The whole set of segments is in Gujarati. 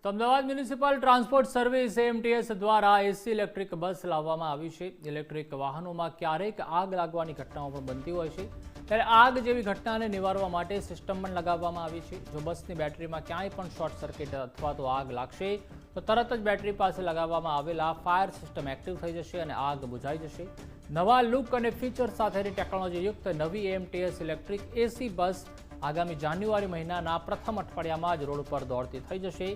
તો Ahmedabad municipal transport service MTS દ્વારા એસી ઇલેક્ટ્રિક બસ લાવવામાં આવી છે। ઇલેક્ટ્રિક વાહનોમાં ક્યારેક આગ લાગવાની ઘટનાઓ પણ બનતી હોય છે, ત્યારે આગ જેવી ઘટનાને નિવારવા માટે સિસ્ટમ પણ લગાવવામાં આવી છે। જો બસની બેટરીમાં ક્યાંય પણ શોર્ટ સર્કિટ અથવા તો આગ લાગશે તો તરત જ બેટરી પાસે લગાવવામાં આવેલા ફાયર સિસ્ટમ એક્ટિવ થઈ જશે અને આગ બુઝાઈ જશે। નવા લુક અને ફીચર સાથેની ટેકનોલોજીયુક્ત નવી એમટીએસ ઇલેક્ટ્રિક એસી બસ આગામી જાન્યુઆરી મહિનાના પ્રથમ અઠવાડિયામાં જ રોડ પર દોડતી થઈ જશે।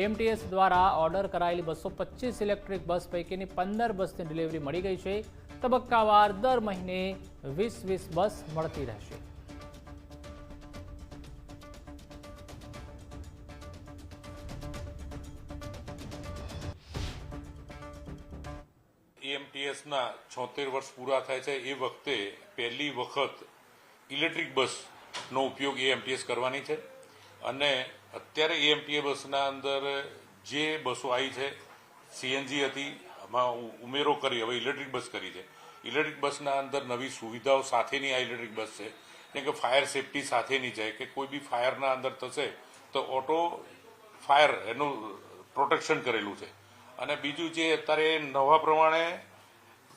એમટીએસ દ્વારા ઓર્ડર કરાયેલી 225 ઇલેક્ટ્રિક બસ પૈકીની 15 બસની ડિલિવરી મળી ગઈ છે। તબક્કાવાર દર મહિને 20 બસ મળતી રહેશે। એમટીએસના 76 વર્ષ પૂરા થાય છે એ વખતે પહેલી વખત ઇલેક્ટ્રિક બસનો ઉપયોગ એમટીએસ કરવાની છે અને અત્યારે એમટીએસ બસના અંદર જે બસો આવી છે સીએનજી હતી, આમાં ઉમેરો કરી હવે ઇલેક્ટ્રિક બસ કરી છે। ઇલેક્ટ્રિક બસના અંદર નવી સુવિધાઓ સાથેની આ ઇલેક્ટ્રિક બસ છે, જેમ કે ફાયર સેફટી સાથેની છે કે કોઈ બી ફાયરના અંદર થશે તો ઓટો ફાયર એનું પ્રોટેક્શન કરેલું છે। અને બીજું જે અત્યારે નવા પ્રમાણે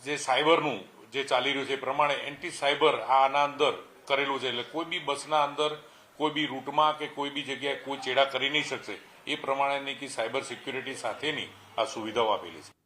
જે સાયબરનું જે ચાલી રહ્યું છે એ પ્રમાણે એન્ટી સાયબર આના અંદર કરેલું છે, એટલે કોઈ બી બસના અંદર કોઈ બી રૂટમાં કે કોઈ બી જગ્યાએ કોઈ ચેડા કરી નહીં શકશે એ પ્રમાણેની સાયબર સિક્યુરિટી સાથેની આ સુવિધાઓ આપેલી છે।